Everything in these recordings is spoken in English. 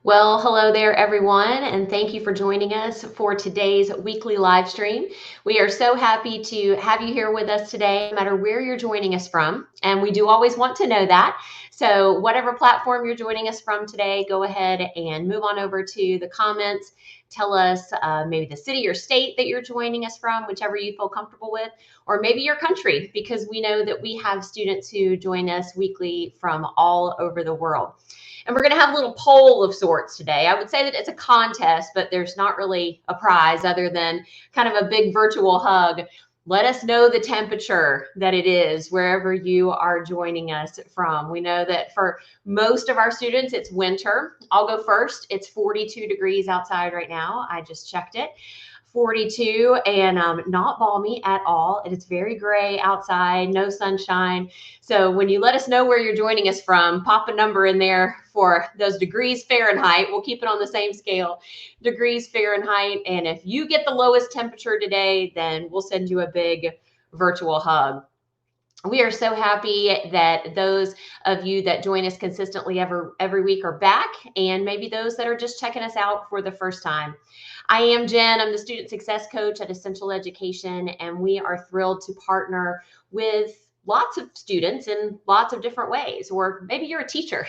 Well, hello there, everyone, and thank you for joining us for today's weekly live stream. We are so happy to have you here with us today, no matter where you're joining us from. And we do always want to know that. So, whatever platform you're joining us from today, go ahead and move on over to the comments. Tell us maybe the city or state that you're joining us from, whichever you feel comfortable with, or maybe your country, because we know that we have students who join us weekly from all over the world. And we're going to have a little poll of sorts today. I would say that it's a contest, but there's not really a prize other than kind of a big virtual hug. Let us know the temperature that it is wherever you are joining us from. We know that for most of our students, it's winter. I'll go first. It's 42 degrees outside right now. I just checked it. 42 and not balmy at all. It is very gray outside, no sunshine. So when you let us know where you're joining us from, pop a number in there for those degrees Fahrenheit. We'll keep it on the same scale, degrees Fahrenheit. And if you get the lowest temperature today, then we'll send you a big virtual hug. We are so happy that those of you that join us consistently every week are back, and maybe those that are just checking us out for the first time. I am Jen. I'm the Student Success Coach at Essential Education, and we are thrilled to partner with lots of students in lots of different ways, or maybe you're a teacher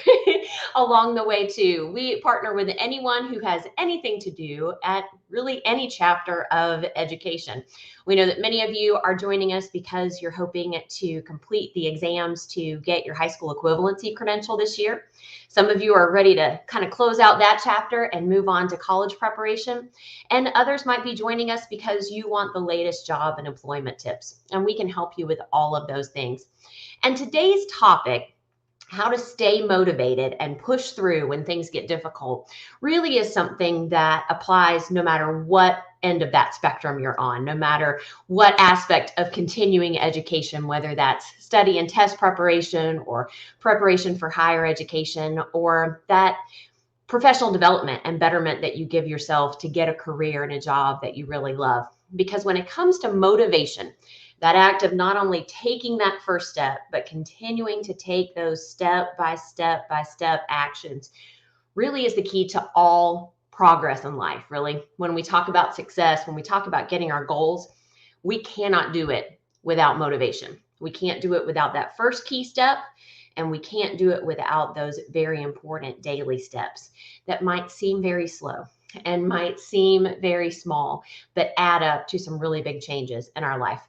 along the way too. We partner with anyone who has anything to do at really any chapter of education. We know that many of you are joining us because you're hoping to complete the exams to get your high school equivalency credential this year. Some of you are ready to kind of close out that chapter and move on to college preparation. And others might be joining us because you want the latest job and employment tips. And we can help you with all of those things. And today's topic, how to stay motivated and push through when things get difficult, really is something that applies no matter what end of that spectrum you're on, no matter what aspect of continuing education, whether that's study and test preparation or preparation for higher education, or that professional development and betterment that you give yourself to get a career and a job that you really love. Because when it comes to motivation, that act of not only taking that first step, but continuing to take those step by step actions really is the key to all progress in life. Really, when we talk about success, when we talk about getting our goals, we cannot do it without motivation. We can't do it without that first key step, and we can't do it without those very important daily steps that might seem very slow and might seem very small, but add up to some really big changes in our life.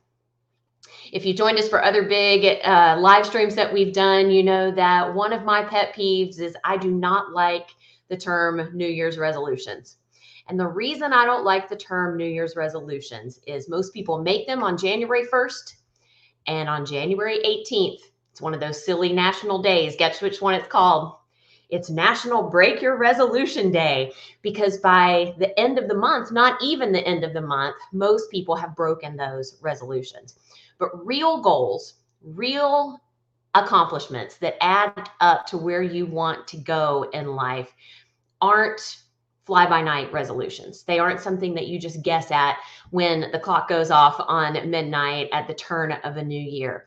If you joined us for other big live streams that we've done, you know that one of my pet peeves is I do not like the term New Year's resolutions. And the reason I don't like the term New Year's resolutions is most people make them on January 1st and on January 18th. It's one of those silly national days. Guess which one it's called? It's National Break Your Resolution Day, because by the end of the month, not even the end of the month, most people have broken those resolutions. But real goals, real accomplishments that add up to where you want to go in life aren't fly by night resolutions. They aren't something that you just guess at when the clock goes off on midnight at the turn of a new year.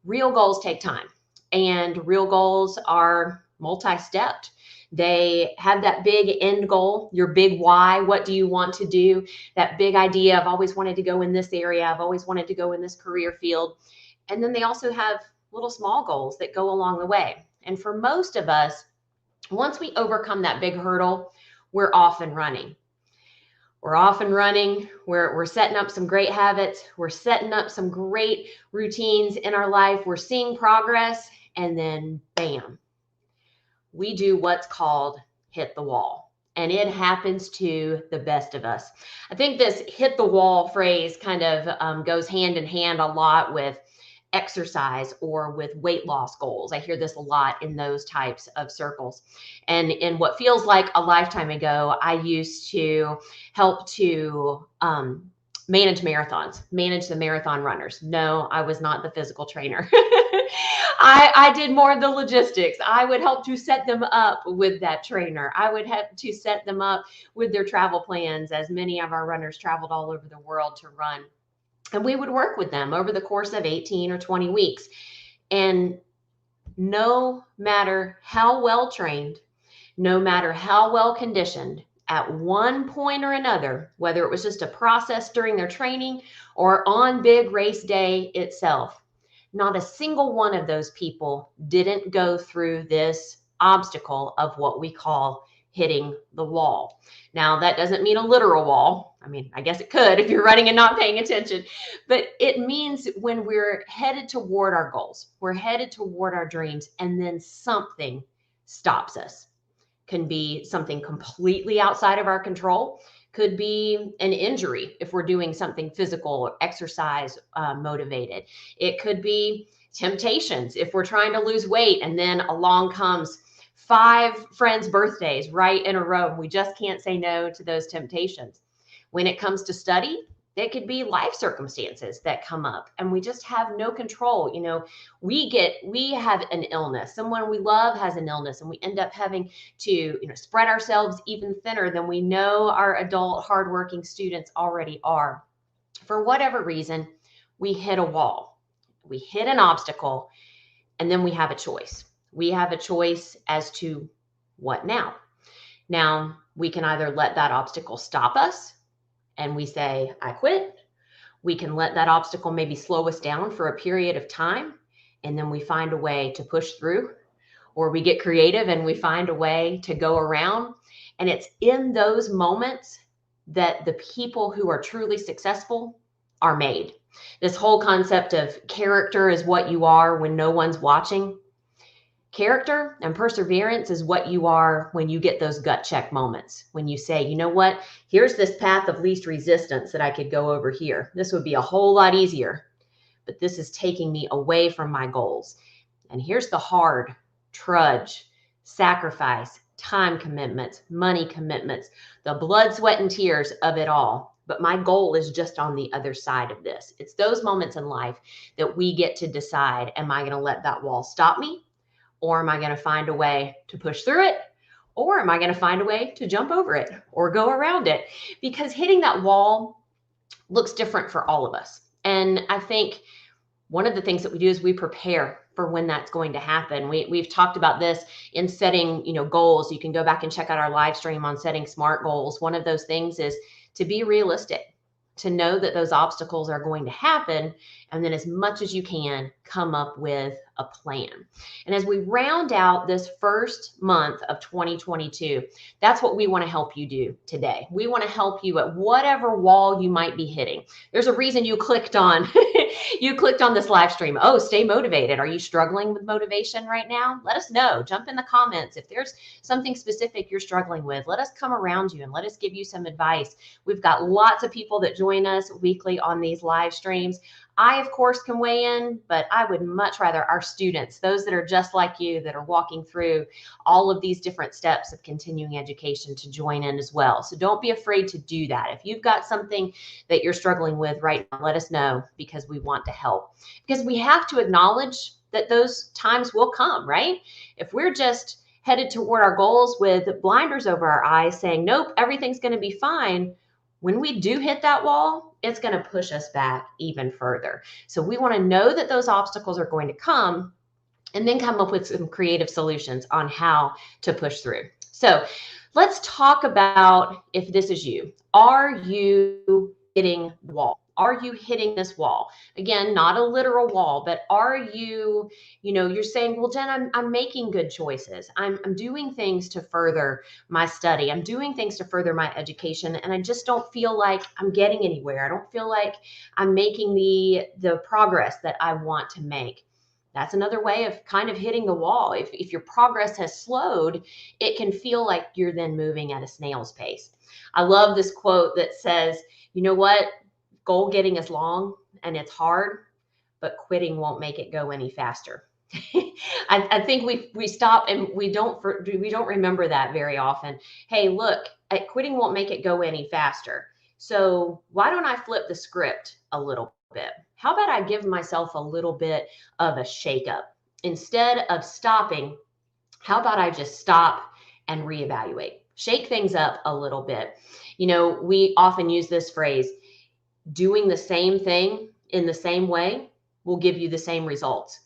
Real goals take time, and real goals are multi-stepped. They have that big end goal, your big why. What do you want to do? That big idea, I've always wanted to go in this area. I've always wanted to go in this career field. And then they also have little small goals that go along the way. And for most of us, once we overcome that big hurdle, we're off and running. We're off and running. We're setting up some great habits. We're setting up some great routines in our life. We're seeing progress, and then bam, we do what's called hit the wall. And it happens to the best of us. I think this hit the wall phrase kind of goes hand in hand a lot with exercise or with weight loss goals. I hear this a lot in those types of circles. And in what feels like a lifetime ago, I used to help to manage marathons, manage the marathon runners. No, I was not the physical trainer. I did more of the logistics. I would help to set them up with that trainer. I would have to set them up with their travel plans, as many of our runners traveled all over the world to run. And we would work with them over the course of 18 or 20 weeks. And no matter how well trained, no matter how well conditioned, at one point or another, whether it was just a process during their training or on big race day itself, not a single one of those people didn't go through this obstacle of what we call hitting the wall. Now, that doesn't mean a literal wall. I mean, I guess it could if you're running and not paying attention, but it means when we're headed toward our goals, we're headed toward our dreams, and then something stops us. Can be something completely outside of our control, could be an injury if we're doing something physical or exercise motivated. It could be temptations if we're trying to lose weight and then along comes 5 friends' birthdays right in a row and we just can't say no to those temptations. When it comes to study, it could be life circumstances that come up and we just have no control. We have an illness, someone we love has an illness, and we end up having to spread ourselves even thinner than we know our adult hardworking students already are. For whatever reason, we hit a wall, we hit an obstacle, and then we have a choice. We have a choice as to what now. Now, we can either let that obstacle stop us and we say, I quit. We can let that obstacle maybe slow us down for a period of time, and then we find a way to push through, or we get creative and we find a way to go around. And it's in those moments that the people who are truly successful are made. This whole concept of character is what you are when no one's watching. Character and perseverance is what you are when you get those gut check moments, when you say, you know what, here's this path of least resistance that I could go over here. This would be a whole lot easier, but this is taking me away from my goals. And here's the hard trudge, sacrifice, time commitments, money commitments, the blood, sweat, and tears of it all. But my goal is just on the other side of this. It's those moments in life that we get to decide, am I going to let that wall stop me? Or am I going to find a way to push through it? Or am I going to find a way to jump over it or go around it? Because hitting that wall looks different for all of us. And I think one of the things that we do is we prepare for when that's going to happen. We've talked about this in setting, goals. You can go back and check out our live stream on setting SMART goals. One of those things is to be realistic, to know that those obstacles are going to happen, and then as much as you can, come up with a plan. And as we round out this first month of 2022, that's what we want to help you do today. We want to help you at whatever wall you might be hitting. There's a reason you clicked on this live stream. Oh, stay motivated. Are you struggling with motivation right now? Let us know. Jump in the comments. If there's something specific you're struggling with, let us come around you and let us give you some advice. We've got lots of people that join us weekly on these live streams. I, of course, can weigh in, but I would much rather our students, those that are just like you, that are walking through all of these different steps of continuing education, to join in as well. So don't be afraid to do that. If you've got something that you're struggling with right now, let us know, because we want to help. Because we have to acknowledge that those times will come, right? If we're just headed toward our goals with blinders over our eyes saying, nope, everything's going to be fine, when we do hit that wall, it's going to push us back even further. So we want to know that those obstacles are going to come, and then come up with some creative solutions on how to push through. So let's talk about, if this is you, are you hitting the wall? Are you hitting this wall? Again, not a literal wall, but are you, you're saying, well, Jen, I'm making good choices. I'm doing things to further my study. I'm doing things to further my education. And I just don't feel like I'm getting anywhere. I don't feel like I'm making the progress that I want to make. That's another way of kind of hitting the wall. If your progress has slowed, it can feel like you're then moving at a snail's pace. I love this quote that says, you know what? Goal getting is long and it's hard, but quitting won't make it go any faster. I think we stop and we don't remember that very often. Hey, look, quitting won't make it go any faster. So why don't I flip the script a little bit? How about I give myself a little bit of a shakeup? Instead of stopping, how about I just stop and reevaluate? Shake things up a little bit. We often use this phrase, doing the same thing in the same way will give you the same results.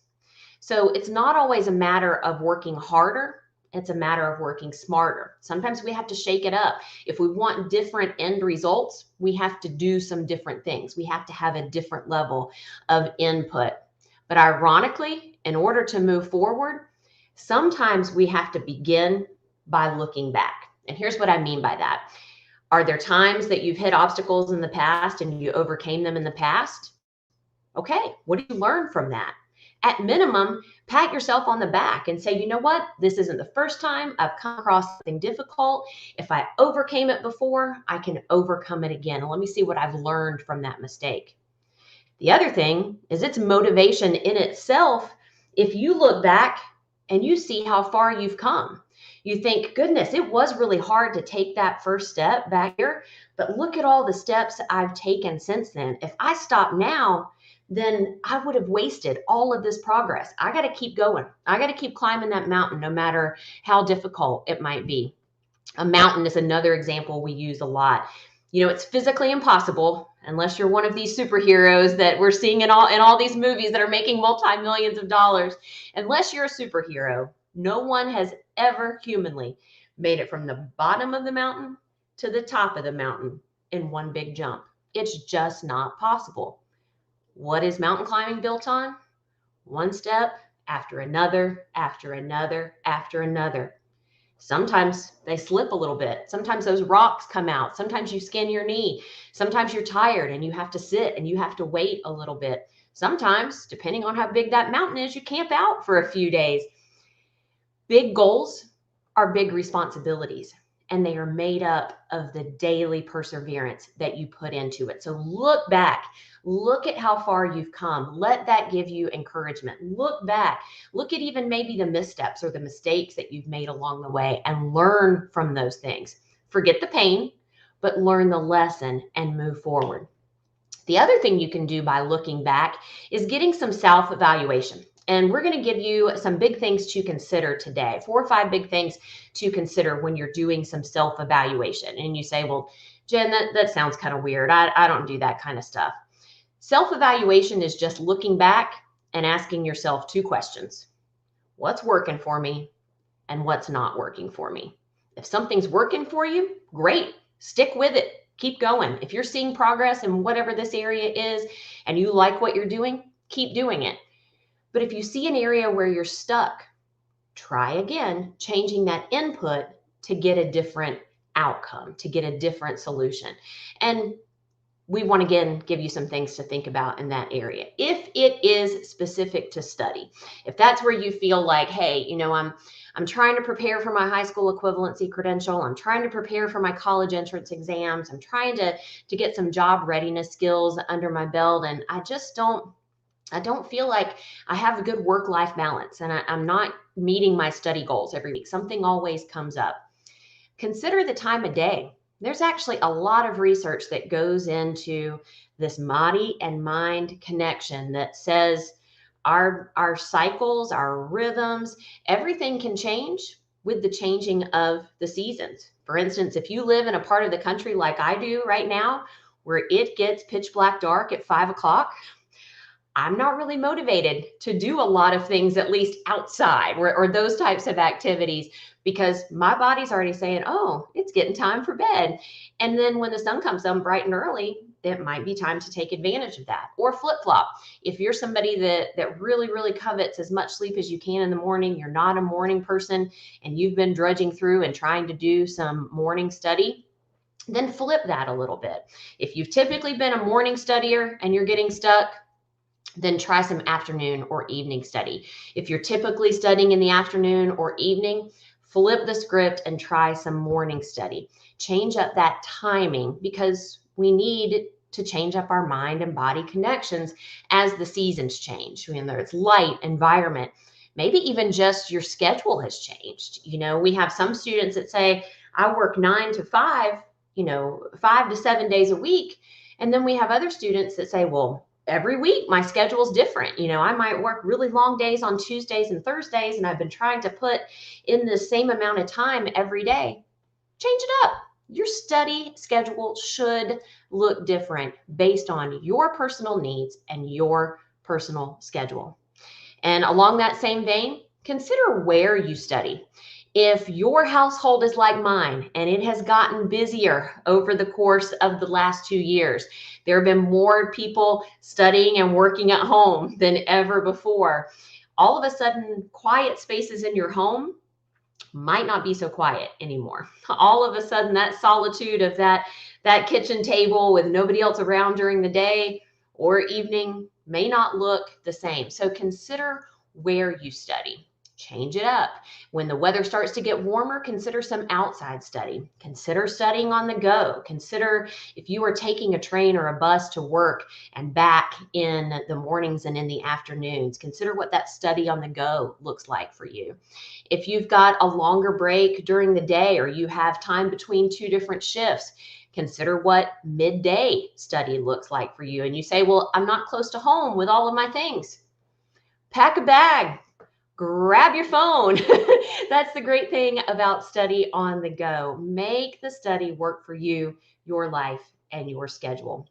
So it's not always a matter of working harder It's a matter of working smarter. Sometimes we have to shake it up. If we want different end results, we have to do some different things. We have to have a different level of input. But ironically, in order to move forward, sometimes we have to begin by looking back. And here's what I mean by that. Are there times that you've hit obstacles in the past and you overcame them in the past? Okay, what did you learn from that? At minimum, pat yourself on the back and say, you know what? This isn't the first time I've come across something difficult. If I overcame it before, I can overcome it again. And let me see what I've learned from that mistake. The other thing is it's motivation in itself. If you look back and you see how far you've come, you think, goodness, it was really hard to take that first step back here, but look at all the steps I've taken since then. If I stop now, then I would have wasted all of this progress. I got to keep going. I got to keep climbing that mountain, no matter how difficult it might be. A mountain is another example we use a lot. You know, it's physically impossible unless you're one of these superheroes that we're seeing in all these movies that are making multi-millions of dollars. Unless you're a superhero, no one has ever humanly made it from the bottom of the mountain to the top of the mountain in one big jump. It's just not possible. What is mountain climbing built on? One step after another, after another, after another. Sometimes they slip a little bit. Sometimes those rocks come out. Sometimes you skin your knee. Sometimes you're tired and you have to sit and you have to wait a little bit. Sometimes, depending on how big that mountain is, you camp out for a few days. Big goals are big responsibilities, and they are made up of the daily perseverance that you put into it. So look back, look at how far you've come. Let that give you encouragement. Look back, look at even maybe the missteps or the mistakes that you've made along the way and learn from those things. Forget the pain, but learn the lesson and move forward. The other thing you can do by looking back is getting some self-evaluation. And we're going to give you some big things to consider today, 4 or 5 big things to consider when you're doing some self-evaluation. And you say, well, Jen, that sounds kind of weird. I don't do that kind of stuff. Self-evaluation is just looking back and asking yourself 2 questions. What's working for me and what's not working for me? If something's working for you, great. Stick with it. Keep going. If you're seeing progress in whatever this area is and you like what you're doing, keep doing it. But if you see an area where you're stuck, try again, changing that input to get a different outcome, to get a different solution. And we want to, again, give you some things to think about in that area. If it is specific to study, if that's where you feel like, hey, you know, I'm trying to prepare for my high school equivalency credential. I'm trying to prepare for my college entrance exams. I'm trying to get some job readiness skills under my belt. And I don't feel like I have a good work-life balance and I'm not meeting my study goals every week. Something always comes up. Consider the time of day. There's actually a lot of research that goes into this body and mind connection that says our cycles, our rhythms, everything can change with the changing of the seasons. For instance, if you live in a part of the country like I do right now, where it gets pitch black dark at 5 o'clock, I'm not really motivated to do a lot of things, at least outside or those types of activities, because my body's already saying, oh, it's getting time for bed. And then when the sun comes up bright and early, it might be time to take advantage of that. Or flip-flop. If you're somebody that really, really covets as much sleep as you can in the morning, you're not a morning person, and you've been drudging through and trying to do some morning study, then flip that a little bit. If you've typically been a morning studier and you're getting stuck, then try some afternoon or evening study. If you're typically studying in the afternoon or evening, flip the script and try some morning study. Change up that timing because we need to change up our mind and body connections as the seasons change, whether it's light, environment, maybe even just your schedule has changed. You know, we have some students that say, I work 9 to 5, 5 to 7 days a week. And then we have other students that say, well, every week my schedule's different. I might work really long days on Tuesdays and Thursdays, and I've been trying to put in the same amount of time every day. Change it up. Your study schedule should look different based on your personal needs and your personal schedule. And along that same vein, consider where you study. If your household is like mine and it has gotten busier over the course of the last 2 years, there have been more people studying and working at home than ever before. All of a sudden, quiet spaces in your home might not be so quiet anymore. All of a sudden, that solitude of that kitchen table with nobody else around during the day or evening may not look the same. So consider where you study. Change it up. When the weather starts to get warmer, consider some outside study. Consider studying on the go. Consider if you are taking a train or a bus to work and back in the mornings and in the afternoons. Consider what that study on the go looks like for you. If you've got a longer break during the day or you have time between two different shifts, consider what midday study looks like for you. And you say, well, I'm not close to home with all of my things. Pack a bag, grab your phone. That's the great thing about study on the go. Make the study work for you, your life, and your schedule.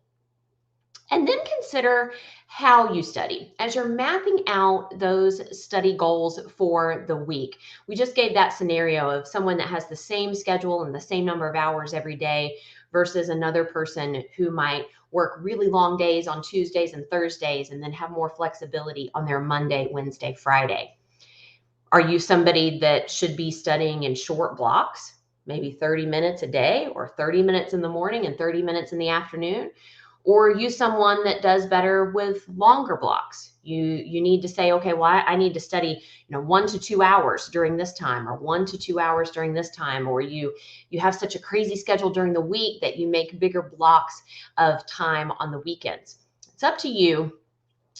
And then consider how you study as you're mapping out those study goals for the week. We just gave that scenario of someone that has the same schedule and the same number of hours every day versus another person who might work really long days on Tuesdays and Thursdays and then have more flexibility on their Monday, Wednesday, Friday. Are you somebody that should be studying in short blocks, maybe 30 minutes a day or 30 minutes in the morning and 30 minutes in the afternoon? Or are you someone that does better with longer blocks? You need to say, okay, well, I need to study, 1 to 2 hours during this time, or 1 to 2 hours during this time, or you have such a crazy schedule during the week that you make bigger blocks of time on the weekends. It's up to you.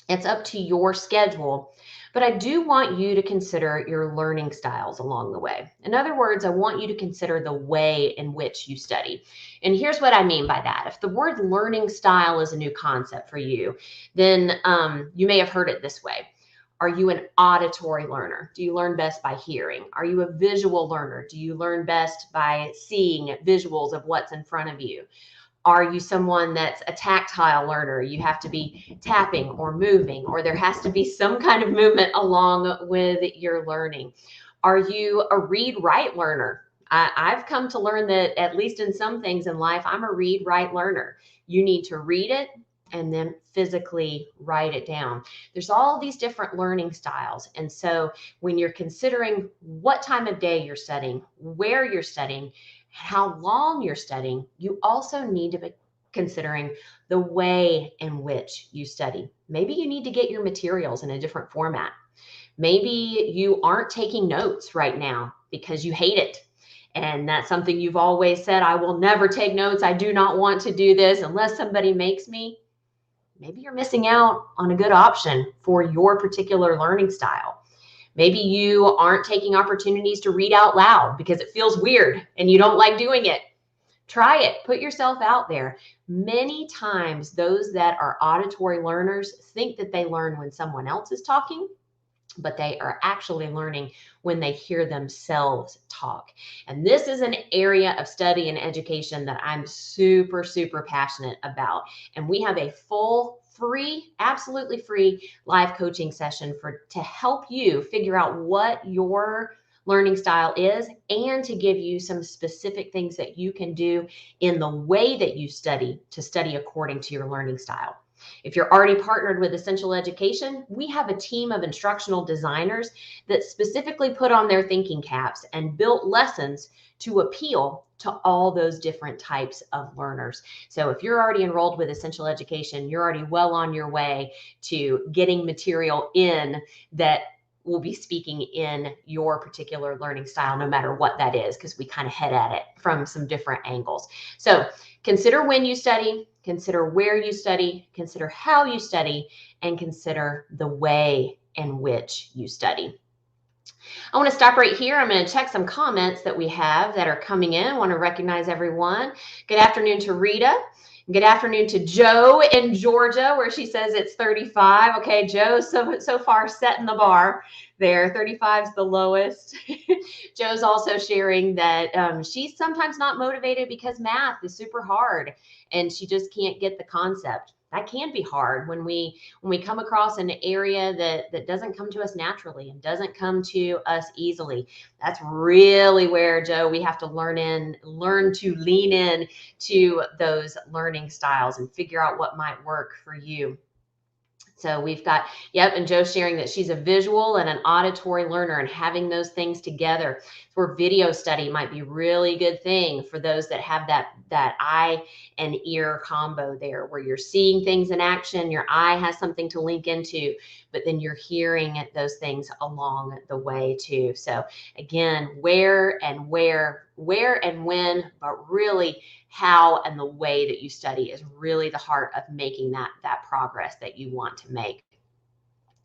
It's up to your schedule. But I do want you to consider your learning styles along the way. In other words, I want you to consider the way in which you study. And here's what I mean by that. If the word learning style is a new concept for you, then you may have heard it this way. Are you an auditory learner? Do you learn best by hearing? Are you a visual learner? Do you learn best by seeing visuals of what's in front of you? Are you someone that's a tactile learner? You have to be tapping or moving, or there has to be some kind of movement along with your learning. Are you a read-write learner? I've come to learn that at least in some things in life, I'm a read-write learner. You need to read it and then physically write it down. There's all these different learning styles. And so when you're considering what time of day you're studying, where you're studying, how long you're studying, you also need to be considering the way in which you study. Maybe you need to get your materials in a different format. Maybe you aren't taking notes right now because you hate it. And that's something you've always said, I will never take notes. I do not want to do this unless somebody makes me. Maybe you're missing out on a good option for your particular learning style. Maybe you aren't taking opportunities to read out loud because it feels weird and you don't like doing it. Try it. Put yourself out there. Many times, those that are auditory learners think that they learn when someone else is talking, but they are actually learning when they hear themselves talk. And this is an area of study and education that I'm super, super passionate about. And we have a full free, absolutely free live coaching session to help you figure out what your learning style is and to give you some specific things that you can do in the way that you study to study according to your learning style. If you're already partnered with Essential Education, we have a team of instructional designers that specifically put on their thinking caps and built lessons to appeal to all those different types of learners. So if you're already enrolled with Essential Education, you're already well on your way to getting material in that will be speaking in your particular learning style, no matter what that is, because we kind of head at it from some different angles. So consider when you study, consider where you study, consider how you study, and consider the way in which you study. I want to stop right here. I'm going to check some comments that we have that are coming in. I want to recognize everyone. Good afternoon to Rita. Good afternoon to Joe in Georgia, where she says it's 35. Okay, Joe, so far setting the bar there. 35 is the lowest. Joe's also sharing that she's sometimes not motivated because math is super hard and she just can't get the concept. That can be hard when we come across an area that doesn't come to us naturally and doesn't come to us easily. That's really where, Joe, we have to learn to lean in to those learning styles and figure out what might work for you. So we've got, yep, and Joe's sharing that she's a visual and an auditory learner, and having those things together for video study might be really good thing for those that have that eye and ear combo there, where you're seeing things in action, your eye has something to link into, but then you're hearing those things along the way too. So again, where and when, but really how and the way that you study is really the heart of making that progress that you want to make.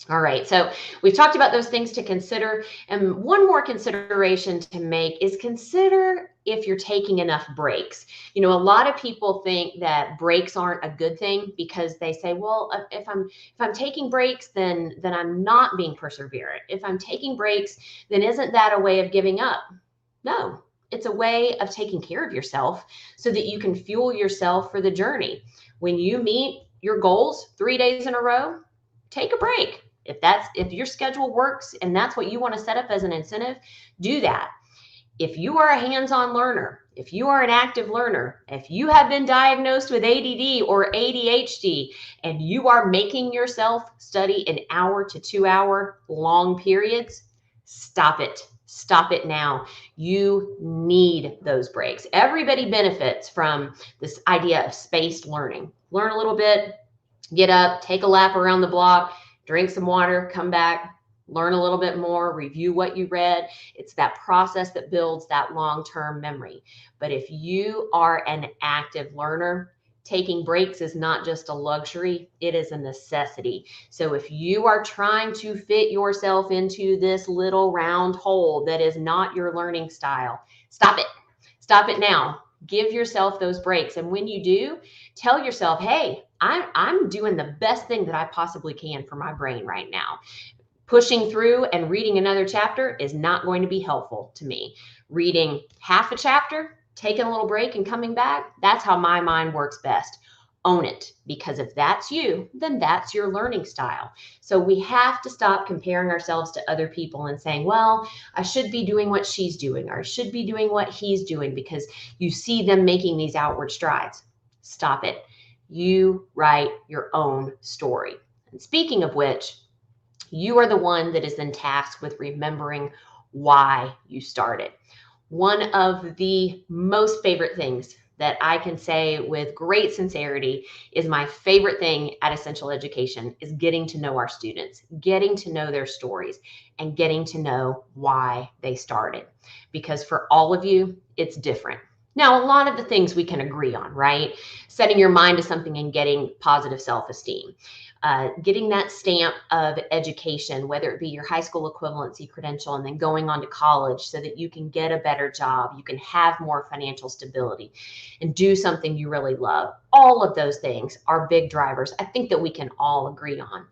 All right, so we've talked about those things to consider, and one more consideration to make is consider if you're taking enough breaks. You know, a lot of people think that breaks aren't a good thing because they say, well, if I'm taking breaks, then I'm not being perseverant. If I'm taking breaks, then isn't that a way of giving up? No, it's a way of taking care of yourself so that you can fuel yourself for the journey. When you meet your goals 3 days in a row, take a break. If your schedule works and that's what you want to set up as an incentive, do that. If you are a hands-on learner, if you are an active learner, if you have been diagnosed with ADD or ADHD and you are making yourself study in hour to 2 hour long periods, stop it. Stop it now. You need those breaks. Everybody benefits from this idea of spaced learning. Learn a little bit, get up, take a lap around the block, drink some water, come back, learn a little bit more, review what you read. It's that process that builds that long-term memory. But if you are an active learner, taking breaks is not just a luxury, it is a necessity. So if you are trying to fit yourself into this little round hole that is not your learning style, stop it. Stop it now. Give yourself those breaks. And when you do, tell yourself, hey, I'm doing the best thing that I possibly can for my brain right now. Pushing through and reading another chapter is not going to be helpful to me. Reading half a chapter, taking a little break and coming back, that's how my mind works best. Own it, because if that's you, then that's your learning style. So we have to stop comparing ourselves to other people and saying, well, I should be doing what she's doing, or I should be doing what he's doing because you see them making these outward strides. Stop it. You write your own story. And speaking of which, you are the one that is then tasked with remembering why you started. One of the most favorite things that I can say with great sincerity is my favorite thing at Essential Education is getting to know our students, getting to know their stories, and getting to know why they started. Because for all of you, it's different. Now, a lot of the things we can agree on, right? Setting your mind to something and getting positive self-esteem. Getting that stamp of education, whether it be your high school equivalency credential and then going on to college so that you can get a better job, you can have more financial stability and do something you really love. All of those things are big drivers I think that we can all agree on.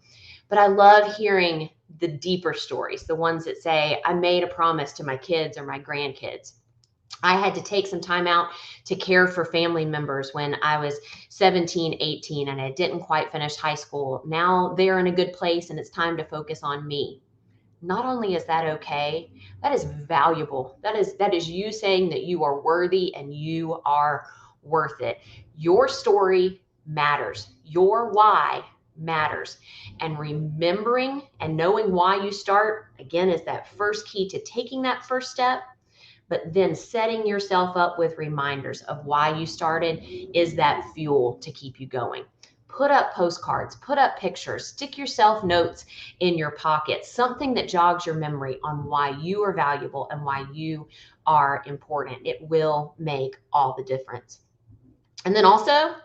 But I love hearing the deeper stories, the ones that say, I made a promise to my kids or my grandkids. I had to take some time out to care for family members when I was 17, 18, and I didn't quite finish high school. Now they're in a good place and it's time to focus on me. Not only is that okay, that is valuable. That is you saying that you are worthy and you are worth it. Your story matters. Your why matters. And remembering and knowing why you start, again, is that first key to taking that first step. But then setting yourself up with reminders of why you started is that fuel to keep you going. Put up postcards, put up pictures, stick yourself notes in your pocket, something that jogs your memory on why you are valuable and why you are important. It will make all the difference. And then also,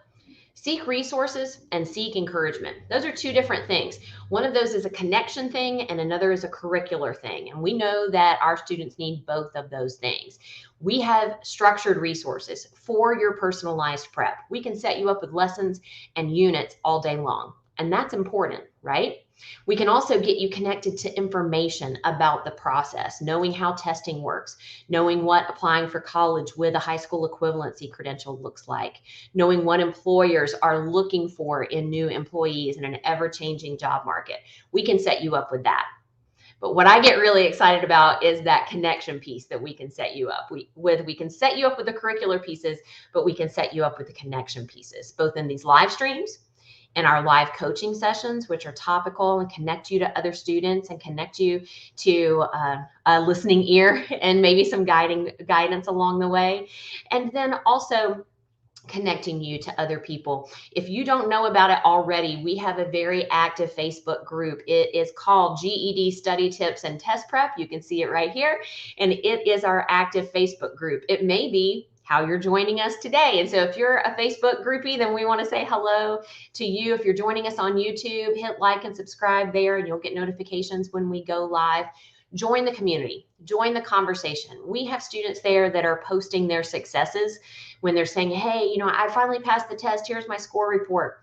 seek resources and seek encouragement. Those are two different things. One of those is a connection thing and another is a curricular thing. And we know that our students need both of those things. We have structured resources for your personalized prep. We can set you up with lessons and units all day long. And that's important, right? We can also get you connected to information about the process, knowing how testing works, knowing what applying for college with a high school equivalency credential looks like, knowing what employers are looking for in new employees in an ever-changing job market. We can set you up with that. But what I get really excited about is that connection piece that we can set you up with. We can set you up with the curricular pieces, but we can set you up with the connection pieces, both in these live streams and our live coaching sessions, which are topical and connect you to other students and connect you to a listening ear and maybe some guidance along the way. And then also connecting you to other people. If you don't know about it already, we have a very active Facebook group. It is called GED Study Tips and Test Prep. You can see it right here. And it is our active Facebook group. It may be how you're joining us today. And so if you're a Facebook groupie, then we want to say hello to you. If you're joining us on YouTube, hit like and subscribe there, and you'll get notifications when we go live. Join the community, join the conversation. We have students there that are posting their successes when they're saying, hey, I finally passed the test. Here's my score report.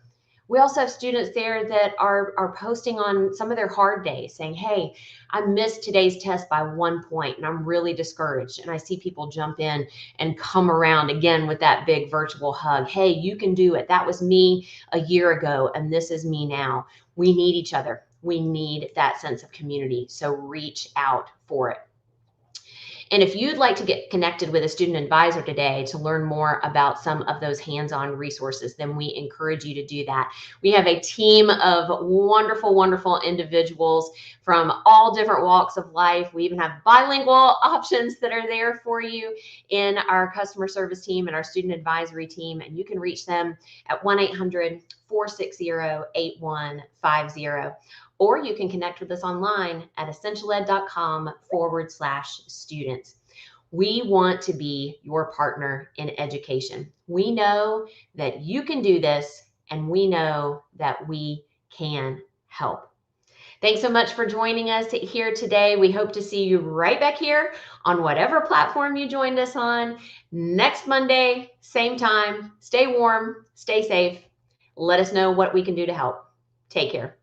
We also have students there that are posting on some of their hard days saying, hey, I missed today's test by 1 point and I'm really discouraged. And I see people jump in and come around again with that big virtual hug. Hey, you can do it. That was me a year ago and this is me now. We need each other. We need that sense of community. So reach out for it. And if you'd like to get connected with a student advisor today to learn more about some of those hands-on resources, then we encourage you to do that. We have a team of wonderful, wonderful individuals from all different walks of life. We even have bilingual options that are there for you in our customer service team and our student advisory team. And you can reach them at 1-800-460-8150. Or you can connect with us online at essentialed.com/students. We want to be your partner in education. We know that you can do this, and we know that we can help. Thanks so much for joining us here today. We hope to see you right back here on whatever platform you joined us on next Monday, same time. Stay warm, stay safe. Let us know what we can do to help. Take care.